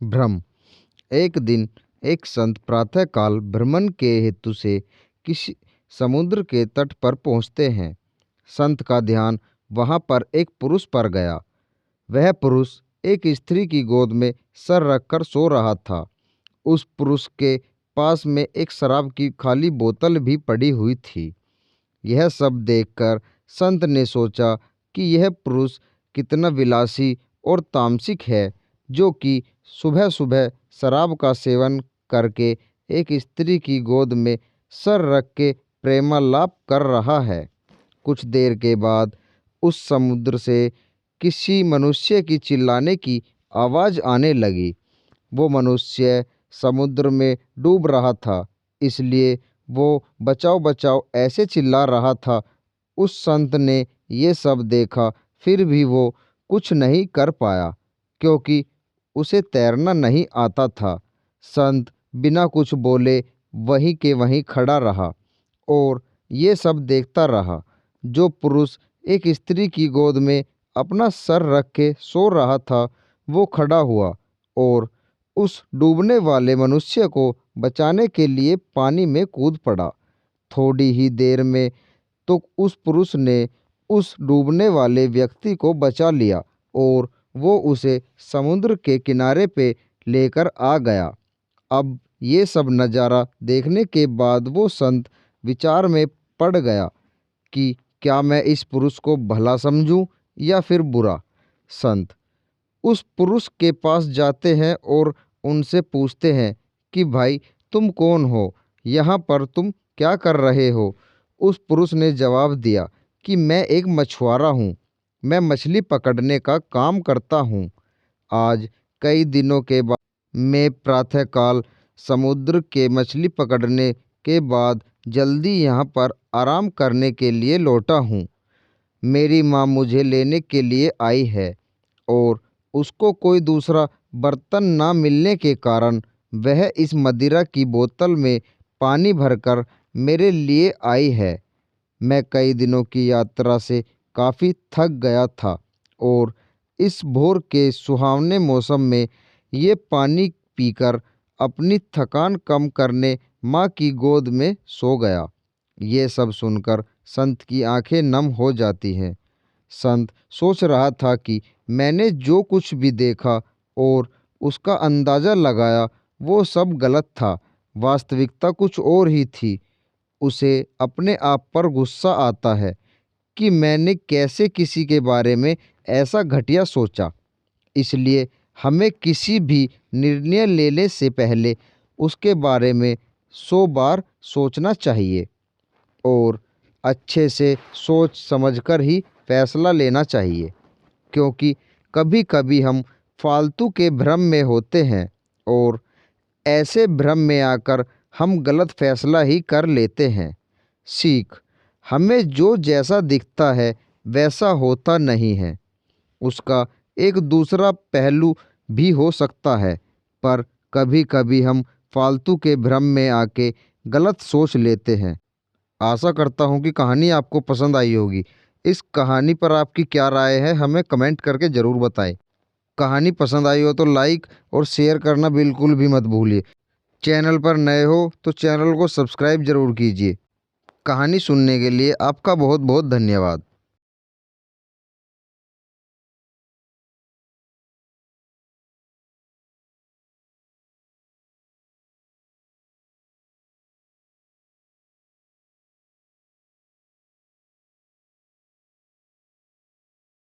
भ्रम। एक दिन एक संत प्रातःकाल भ्रमण के हेतु से किसी समुद्र के तट पर पहुँचते हैं। संत का ध्यान वहाँ पर एक पुरुष पर गया। वह पुरुष एक स्त्री की गोद में सर रखकर सो रहा था। उस पुरुष के पास में एक शराब की खाली बोतल भी पड़ी हुई थी। यह सब देखकर संत ने सोचा कि यह पुरुष कितना विलासी और तामसिक है, जो कि सुबह सुबह शराब का सेवन करके एक स्त्री की गोद में सर रख के प्रेमालाप कर रहा है। कुछ देर के बाद उस समुद्र से किसी मनुष्य की चिल्लाने की आवाज़ आने लगी। वो मनुष्य समुद्र में डूब रहा था, इसलिए वो बचाओ बचाओ ऐसे चिल्ला रहा था। उस संत ने ये सब देखा, फिर भी वो कुछ नहीं कर पाया, क्योंकि उसे तैरना नहीं आता था। संत बिना कुछ बोले वहीं के वहीं खड़ा रहा और ये सब देखता रहा। जो पुरुष एक स्त्री की गोद में अपना सर रख के सो रहा था, वो खड़ा हुआ और उस डूबने वाले मनुष्य को बचाने के लिए पानी में कूद पड़ा। थोड़ी ही देर में तो उस पुरुष ने उस डूबने वाले व्यक्ति को बचा लिया और वो उसे समुद्र के किनारे पे लेकर आ गया। अब ये सब नज़ारा देखने के बाद वो संत विचार में पड़ गया कि क्या मैं इस पुरुष को भला समझूं या फिर बुरा। संत उस पुरुष के पास जाते हैं और उनसे पूछते हैं कि भाई, तुम कौन हो? यहाँ पर तुम क्या कर रहे हो? उस पुरुष ने जवाब दिया कि मैं एक मछुआरा हूँ। मैं मछली पकड़ने का काम करता हूँ। आज कई दिनों के बाद मैं प्रातःकाल समुद्र के मछली पकड़ने के बाद जल्दी यहाँ पर आराम करने के लिए लौटा हूँ। मेरी माँ मुझे लेने के लिए आई है और उसको कोई दूसरा बर्तन ना मिलने के कारण वह इस मदिरा की बोतल में पानी भरकर मेरे लिए आई है। मैं कई दिनों की यात्रा से काफ़ी थक गया था और इस भोर के सुहावने मौसम में ये पानी पीकर अपनी थकान कम करने माँ की गोद में सो गया। ये सब सुनकर संत की आंखें नम हो जाती हैं। संत सोच रहा था कि मैंने जो कुछ भी देखा और उसका अंदाज़ा लगाया वो सब गलत था। वास्तविकता कुछ और ही थी। उसे अपने आप पर गुस्सा आता है कि मैंने कैसे किसी के बारे में ऐसा घटिया सोचा। इसलिए हमें किसी भी निर्णय लेने से पहले उसके बारे में 100 बार सोचना चाहिए और अच्छे से सोच समझकर ही फैसला लेना चाहिए, क्योंकि कभी कभी हम फालतू के भ्रम में होते हैं और ऐसे भ्रम में आकर हम गलत फैसला ही कर लेते हैं। सीख, हमें जो जैसा दिखता है वैसा होता नहीं है। उसका एक दूसरा पहलू भी हो सकता है, पर कभी कभी हम फालतू के भ्रम में आके गलत सोच लेते हैं। आशा करता हूँ कि कहानी आपको पसंद आई होगी। इस कहानी पर आपकी क्या राय है, हमें कमेंट करके ज़रूर बताएं। कहानी पसंद आई हो तो लाइक और शेयर करना बिल्कुल भी मत भूलिए। चैनल पर नए हो तो चैनल को सब्सक्राइब ज़रूर कीजिए। कहानी सुनने के लिए आपका बहुत बहुत धन्यवाद।